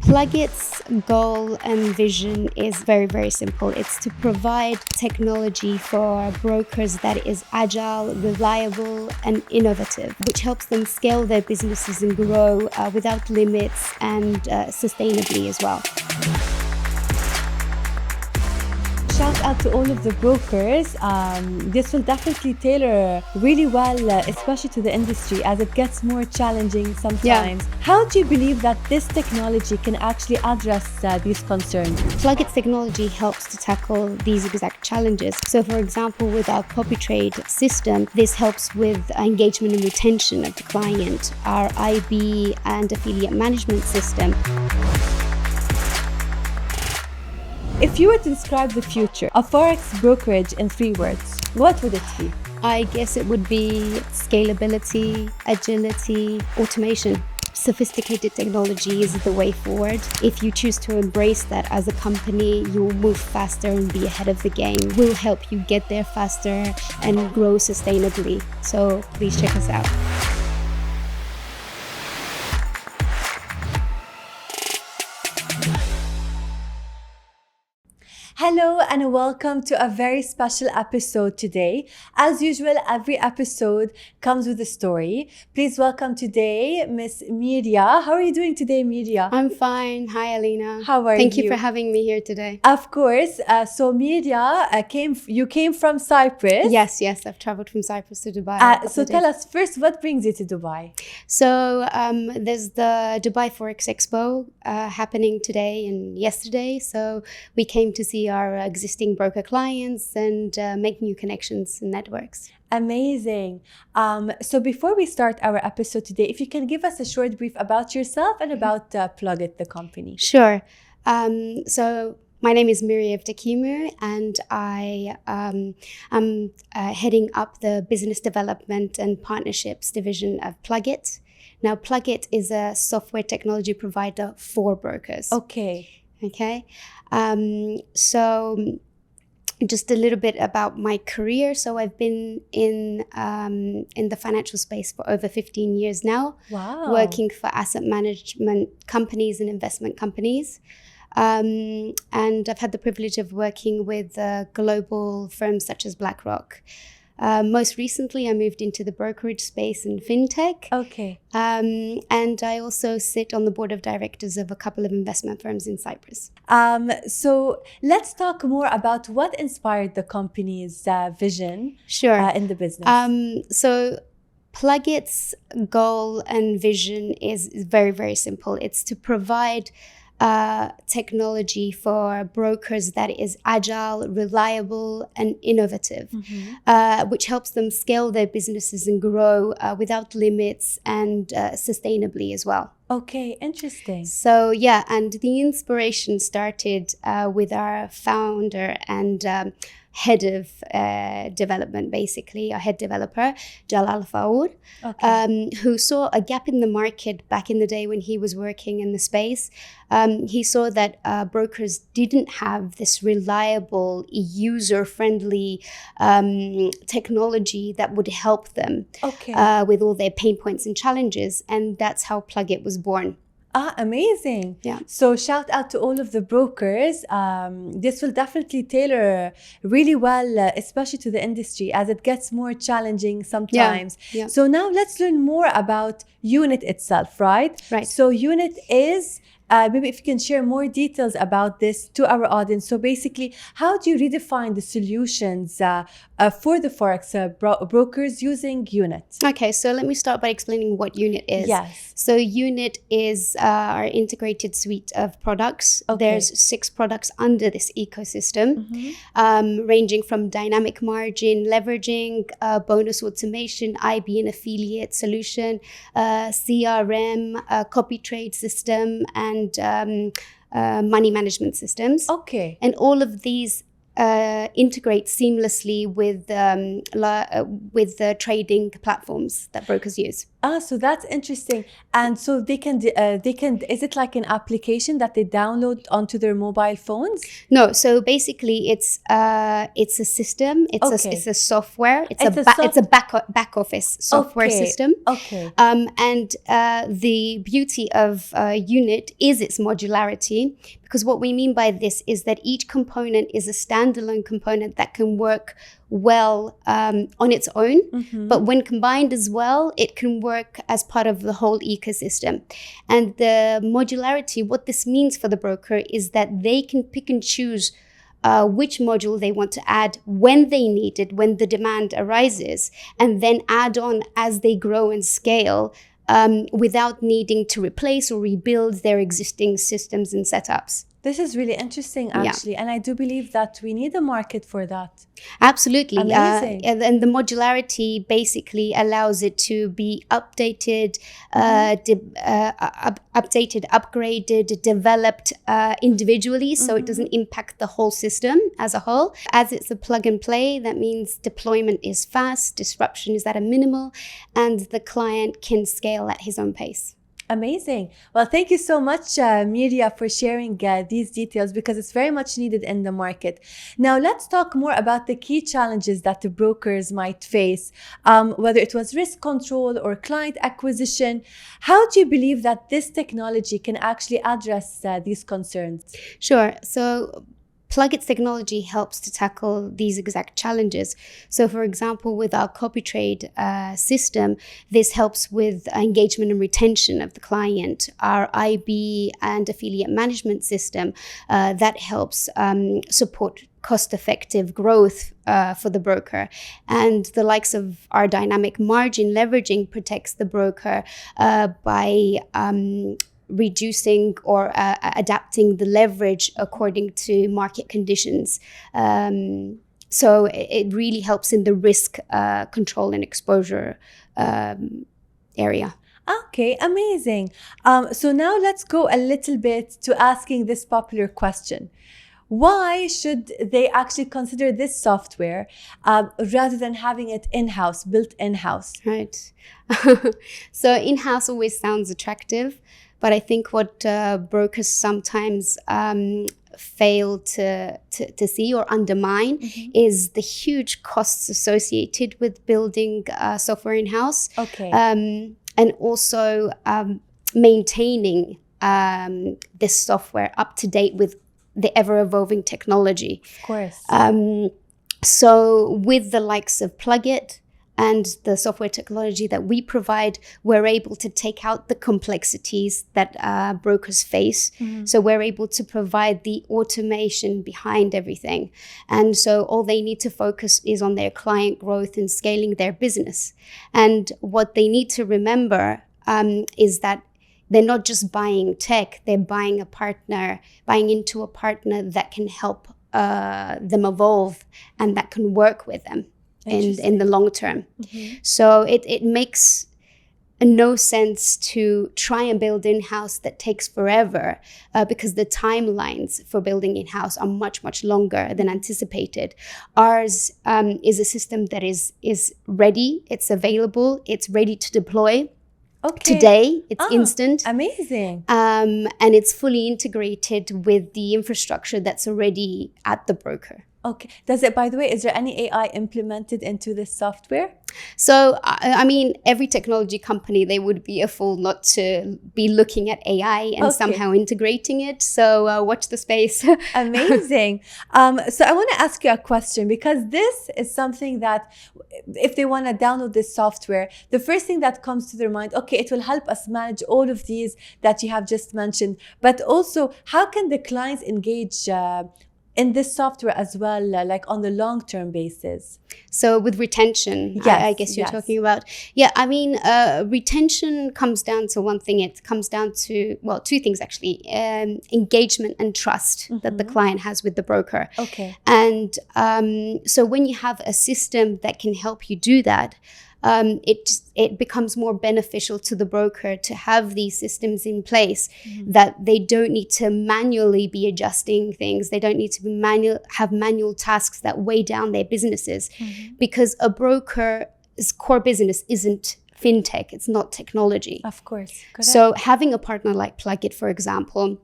Plugit's goal and vision is very, very simple. It's to provide technology for brokers that is agile, reliable, and innovative, which helps them scale their businesses and grow without limits and sustainably as well. Shout out to all of the brokers. This will definitely tailor really well, especially to the industry as it gets more challenging sometimes. How do you believe that this technology can actually address these concerns? Plugit's technology helps to tackle these exact challenges. So for example, with our copy trade system, this helps with engagement and retention of the client, our IB and affiliate management system. If you were to describe the future of Forex brokerage in 3 words, what would it be? I guess it would be scalability, agility, automation. Sophisticated technology is the way forward. If you choose to embrace that as a company, you will move faster and be ahead of the game. We'll help you get there faster and grow sustainably. So please check us out. Hello and welcome to a very special episode today. As usual, every episode comes with a story. Please welcome today Miss Myria. How are you doing today, Myria? I'm fine. Hi, Alina. How are you? Thank you for having me here today. Of course. So Myria, you came from Cyprus. Yes. I've traveled from Cyprus to Dubai. So tell us first, what brings you to Dubai? So there's the Dubai Forex Expo happening today and yesterday. So we came to see our existing broker clients and make new connections and networks. Amazing. So before we start our episode today, if you can give us a short brief about yourself and about Plugit, the company. Sure. So my name is Myria Evdokimou, and I am heading up the business development and partnerships division of Plugit. Now, Plugit is a software technology provider for brokers. Okay. So just a little bit about my career. So I've been in the financial space for over 15 years now. Wow. Working for asset management companies and investment companies. And I've had the privilege of working with global firms such as BlackRock. Most recently, I moved into the brokerage space in fintech. Okay. And I also sit on the board of directors of a couple of investment firms in Cyprus. So let's talk more about what inspired the company's vision in the business. So Plugit's goal and vision is very, very simple. It's to provide technology for brokers that is agile, reliable, and innovative, which helps them scale their businesses and grow without limits and sustainably as well. Okay, interesting. So yeah, and the inspiration started with our founder and head of development, basically, our head developer, Jalal Faour, who saw a gap in the market back in the day when he was working in the space. He saw that brokers didn't have this reliable, user-friendly technology that would help them with all their pain points and challenges. And that's how Plugit was born. Amazing. Yeah. So shout out to all of the brokers. This will definitely tailor really well, especially to the industry as it gets more challenging sometimes. Yeah. So now let's learn more about YOONIT itself, right? Right. So YOONIT is, maybe if you can share more details about this to our audience. So basically, how do you redefine the solutions for the Forex brokers using YOONIT? Okay, so let me start by explaining what YOONIT is. Yes. So YOONIT is our integrated suite of products. There's 6 products under this ecosystem, ranging from dynamic margin, leveraging, bonus automation, IB and affiliate solution, CRM, copy trade system, and money management systems. Okay. And all of these integrate seamlessly with the trading platforms that brokers use. So that's interesting. And so they can, is it like an application that they download onto their mobile phones? No, so basically it's a system. It's a software. It's a back office software system. Okay. And the beauty of YOONIT is its modularity, because what we mean by this is that each component is a standalone component that can work well on its own, but when combined as well, it can work as part of the whole ecosystem. And the modularity, what this means for the broker is that they can pick and choose which module they want to add when they need it, when the demand arises, and then add on as they grow and scale, without needing to replace or rebuild their existing systems and setups. This is really interesting, actually. And I do believe that we need a market for that. Absolutely. Amazing. And the modularity basically allows it to be updated, upgraded, developed individually, so it doesn't impact the whole system as a whole. As it's a plug and play, that means deployment is fast, disruption is at a minimal, and the client can scale at his own pace. Amazing. Well, thank you so much, Myria, for sharing these details, because it's very much needed in the market. Now, let's talk more about the key challenges that the brokers might face, whether it was risk control or client acquisition. How do you believe that this technology can actually address these concerns? Sure. So Plugit's technology helps to tackle these exact challenges. So, for example, with our copy trade system, this helps with engagement and retention of the client. Our IB and affiliate management system, that helps support cost-effective growth for the broker. And the likes of our dynamic margin leveraging protects the broker by reducing or adapting the leverage according to market conditions. So it really helps in the risk control and exposure area. Okay, amazing. So now let's go a little bit to asking this popular question. Why should they actually consider this software rather than having it in-house, built in-house? Right. So in-house always sounds attractive, but I think what brokers sometimes fail to see or undermine is the huge costs associated with building software in-house. Okay. And also maintaining this software up to date with the ever-evolving technology. Of course. So with the likes of Plugit and the software technology that we provide, we're able to take out the complexities that brokers face. So we're able to provide the automation behind everything. And so all they need to focus is on their client growth and scaling their business. And what they need to remember is that they're not just buying tech, they're buying into a partner that can help them evolve and that can work with them in the long term. So it makes no sense to try and build in-house that takes forever because the timelines for building in-house are much, much longer than anticipated. Ours is a system that is ready, it's available, it's ready to deploy. Okay. Today, it's instant. Amazing. And it's fully integrated with the infrastructure that's already at the broker. Okay. By the way, is there any AI implemented into this software? So, I mean, every technology company, they would be a fool not to be looking at AI and somehow integrating it. So watch the space. Amazing. So I want to ask you a question, because this is something that if they want to download this software, the first thing that comes to their mind, okay, it will help us manage all of these that you have just mentioned. But also, how can the clients engage in this software as well, like on the long-term basis? So with retention, yes, I guess you're talking about. Yeah, I mean, retention comes down to one thing. It comes down to, well, two things actually. Engagement and trust that the client has with the broker. Okay. And so when you have a system that can help you do that, it becomes more beneficial to the broker to have these systems in place that they don't need to manually be adjusting things. They don't need to have manual tasks that weigh down their businesses, because a broker's core business isn't fintech, it's not technology. Of course. Correct. So having a partner like Plugit, for example,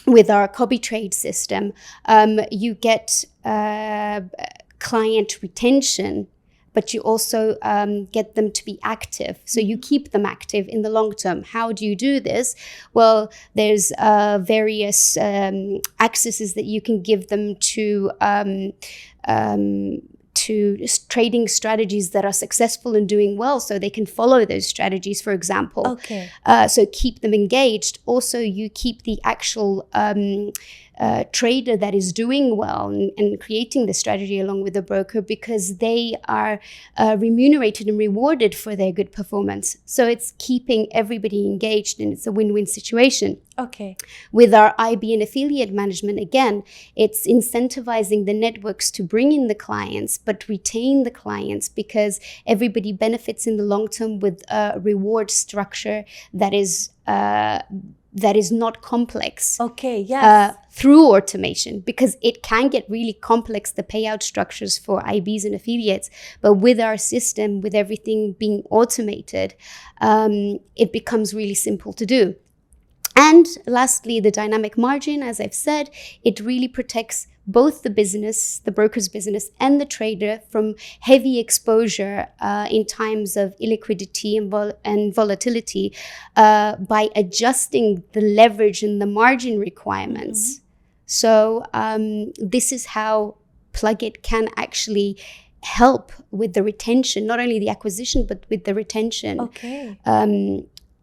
with our copy trade system, you get client retention, but you also get them to be active. So you keep them active in the long term. How do you do this? Well, there's various accesses that you can give them to trading strategies that are successful and doing well, so they can follow those strategies, for example. Okay. So keep them engaged. Also, you keep the actual trader that is doing well and creating the strategy along with the broker, because they are remunerated and rewarded for their good performance. So it's keeping everybody engaged, and it's a win-win situation. Okay. With our IB and affiliate management, again, it's incentivizing the networks to bring in the clients, but retain the clients, because everybody benefits in the long term with a reward structure that is not complex. Okay, yes. Through automation, because it can get really complex, the payout structures for IBs and affiliates. But with our system, with everything being automated, it becomes really simple to do. And lastly, the dynamic margin, as I've said, it really protects both the business, the broker's business, and the trader from heavy exposure in times of illiquidity and volatility by adjusting the leverage and the margin requirements. So this is how Plugit can actually help with the retention, not only the acquisition, but with the retention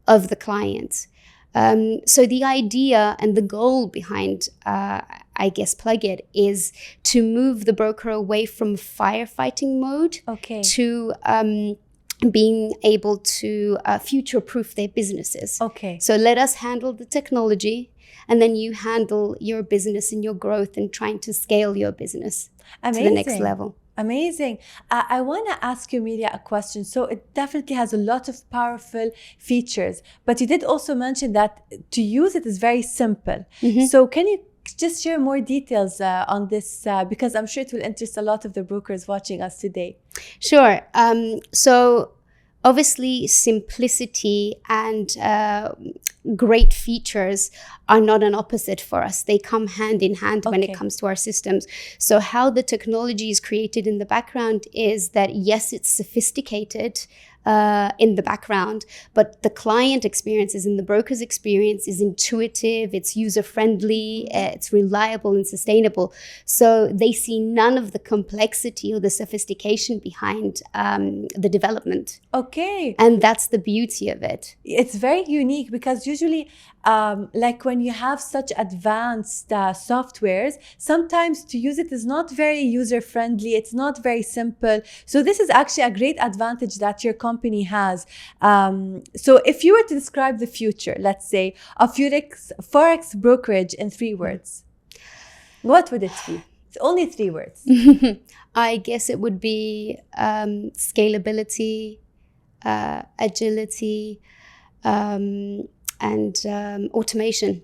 of the clients. So the idea and the goal behind, I guess, Plugit is to move the broker away from firefighting mode to being able to future-proof their businesses. Okay. So let us handle the technology, and then you handle your business and your growth and trying to scale your business to the next level. Amazing. I want to ask you, Myria, a question. So it definitely has a lot of powerful features, but you did also mention that to use it is very simple. So can you just share more details on this? Because I'm sure it will interest a lot of the brokers watching us today. Sure. So obviously, simplicity and great features are not an opposite for us. They come hand in hand when it comes to our systems. So how the technology is created in the background is that, yes, it's sophisticated in the background, but the client experiences and the broker's experience is intuitive, it's user-friendly, it's reliable and sustainable. So they see none of the complexity or the sophistication behind the development. Okay. And that's the beauty of it. It's very unique, because usually like when you have such advanced softwares, sometimes to use it is not very user-friendly, it's not very simple. So this is actually a great advantage that your company has. So if you were to describe the future, let's say, of Forex brokerage in 3 words, what would it be? It's only 3 words. I guess it would be scalability, agility, and automation,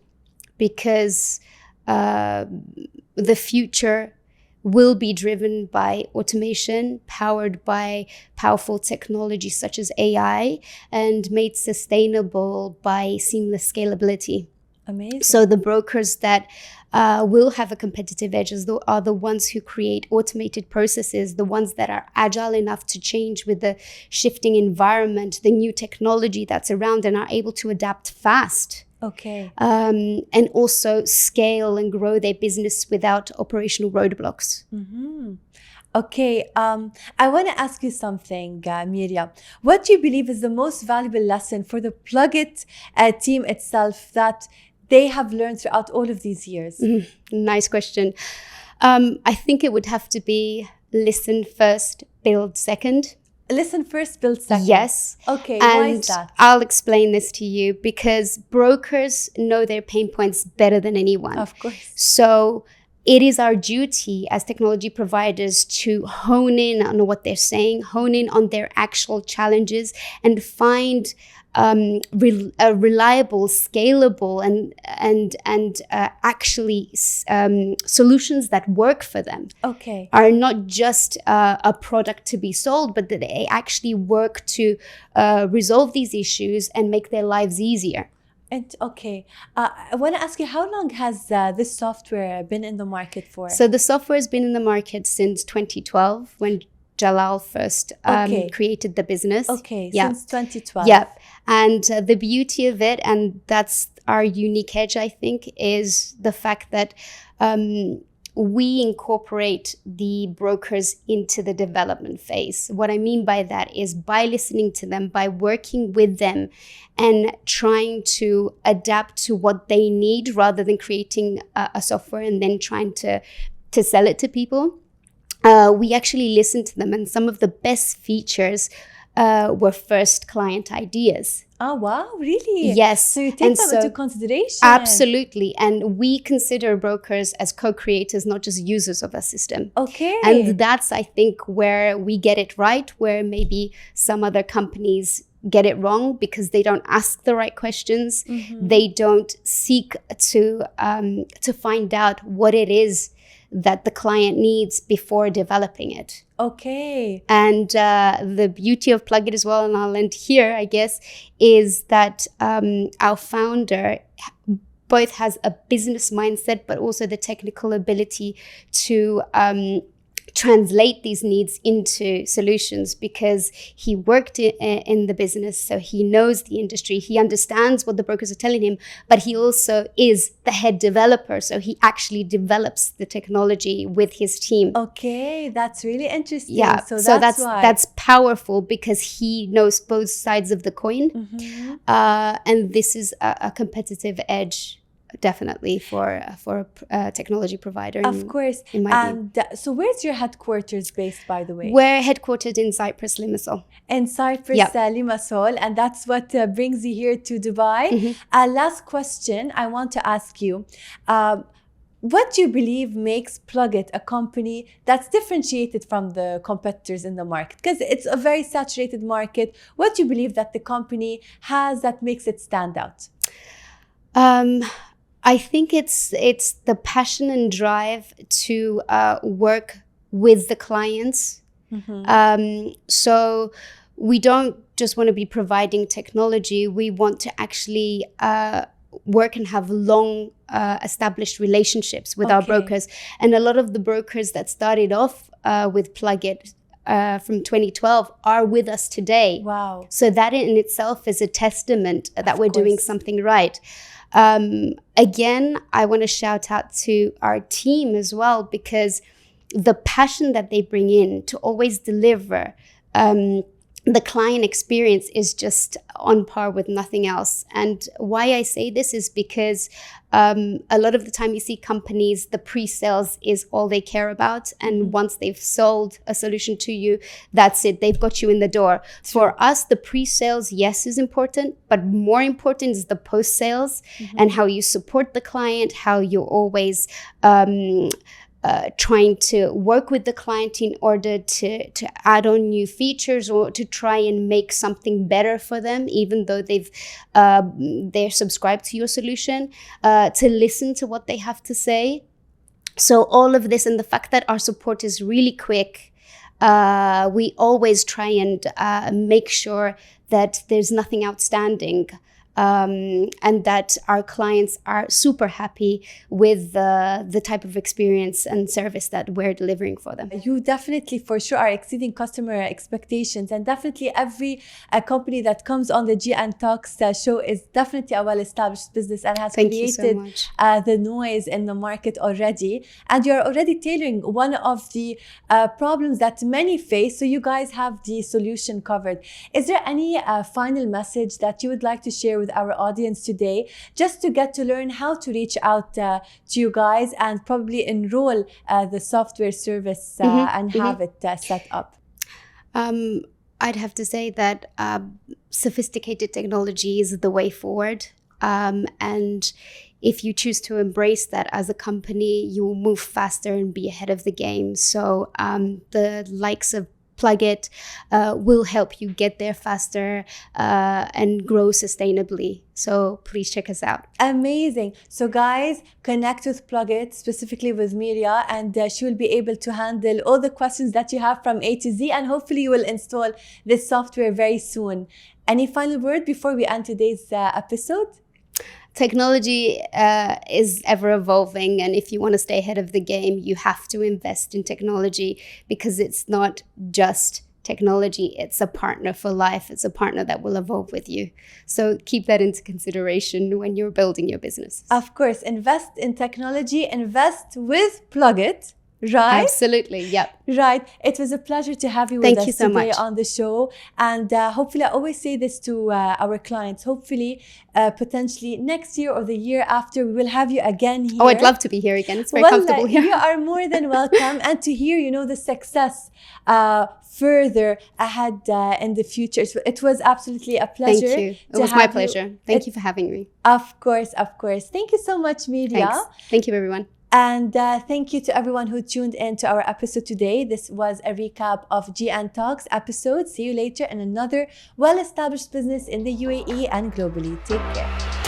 because the future will be driven by automation, powered by powerful technologies such as AI, and made sustainable by seamless scalability. Amazing. So the brokers that will have a competitive edge are the ones who create automated processes, the ones that are agile enough to change with the shifting environment, the new technology that's around, and are able to adapt fast. Okay. And also scale and grow their business without operational roadblocks. Okay, I want to ask you something, Myria. What do you believe is the most valuable lesson for the Plugit team itself that they have learned throughout all of these years? Nice question. I think it would have to be listen first, build second. Listen first, build second. Yes. Okay, and why is that? I'll explain this to you, because brokers know their pain points better than anyone. Of course. So it is our duty as technology providers to hone in on what they're saying, hone in on their actual challenges, and find reliable, scalable, and actually solutions that work for them. Okay. Are not just a product to be sold, but that they actually work to resolve these issues and make their lives easier. And okay, I want to ask you, how long has this software been in the market for? So the software has been in the market since 2012, when Jalal first created the business. Okay, yeah. Since 2012. Yep. And the beauty of it, and that's our unique edge, I think, is the fact that we incorporate the brokers into the development phase. What I mean by that is by listening to them, by working with them and trying to adapt to what they need rather than creating a software and then trying to sell it to people. We actually listen to them, and some of the best features were first client ideas. Oh, wow, really? Yes. So you take them into consideration. Absolutely. And we consider brokers as co-creators, not just users of a system. Okay. And that's, I think, where we get it right, where maybe some other companies get it wrong because they don't ask the right questions. Mm-hmm. They don't seek to find out what it is that the client needs before developing it. Okay. And the beauty of Plugit as well, and I'll end here, I guess, is that our founder both has a business mindset, but also the technical ability to translate these needs into solutions, because he worked in the business, so he knows the industry, he understands what the brokers are telling him, but he also is the head developer, so he actually develops the technology with his team. Okay, that's really interesting. Yeah, so that's powerful because he knows both sides of the coin. Mm-hmm. And this is a competitive edge, definitely, for a technology provider. Of course. And so where's your headquarters based, by the way? We're headquartered in Cyprus, Limassol. In Cyprus, Limassol, and that's what brings you here to Dubai. Mm-hmm. Last question I want to ask you. What do you believe makes Plugit a company that's differentiated from the competitors in the market? Because it's a very saturated market. What do you believe that the company has that makes it stand out? I think it's the passion and drive to work with the clients. Mm-hmm. So we don't just want to be providing technology. We want to actually work and have long established relationships with our brokers. And a lot of the brokers that started off with Plugit from 2012 are with us today. Wow. So that in itself is a testament that we're doing something right. Again, I want to shout out to our team as well, because the passion that they bring in to always deliver the client experience is just on par with nothing else. And why I say this is because a lot of the time you see companies, the pre-sales is all they care about. And once they've sold a solution to you, that's it. They've got you in the door. For us, the pre-sales, yes, is important, but more important is the post-sales and how you support the client, how you're always trying to work with the client in order to add on new features or to try and make something better for them, even though they're subscribed to your solution, to listen to what they have to say. So all of this, and the fact that our support is really quick, we always try and make sure that there's nothing outstanding. And that our clients are super happy with the type of experience and service that we're delivering for them. You definitely, for sure, are exceeding customer expectations. And definitely every company that comes on the GNTalks show is definitely a well-established business and has created the noise in the market already. And you're already tailoring one of the problems that many face. So you guys have the solution covered. Is there any final message that you would like to share with our audience today, just to get to learn how to reach out to you guys and probably enroll the software service and have it set up? I'd have to say that sophisticated technology is the way forward. And if you choose to embrace that as a company, you will move faster and be ahead of the game. So the likes of Plugit will help you get there faster and grow sustainably. So please check us out. Amazing. So guys, connect with Plugit, specifically with Myria, and she will be able to handle all the questions that you have from A to Z, and hopefully you will install this software very soon. Any final word before we end today's episode? Technology is ever evolving, and if you want to stay ahead of the game, you have to invest in technology, because it's not just technology, it's a partner for life. It's a partner that will evolve with you. So keep that into consideration when you're building your business. Of course, invest in technology, invest with Plugit. Right? Absolutely. Yep. Right. It was a pleasure to have you with us today on the show. And hopefully, I always say this to our clients, hopefully, potentially next year or the year after, we will have you again here. Oh, I'd love to be here again. It's very comfortable here. You are more than welcome. And to hear, you know, the success further ahead in the future. It was absolutely a pleasure. Thank you. It was my pleasure. Thank you for having me. Of course, of course. Thank you so much, Myria. Thanks. Thank you, everyone. And thank you to everyone who tuned in to our episode today. This was a recap of GNTalks episode. See you later in another well-established business in the UAE and globally. Take care.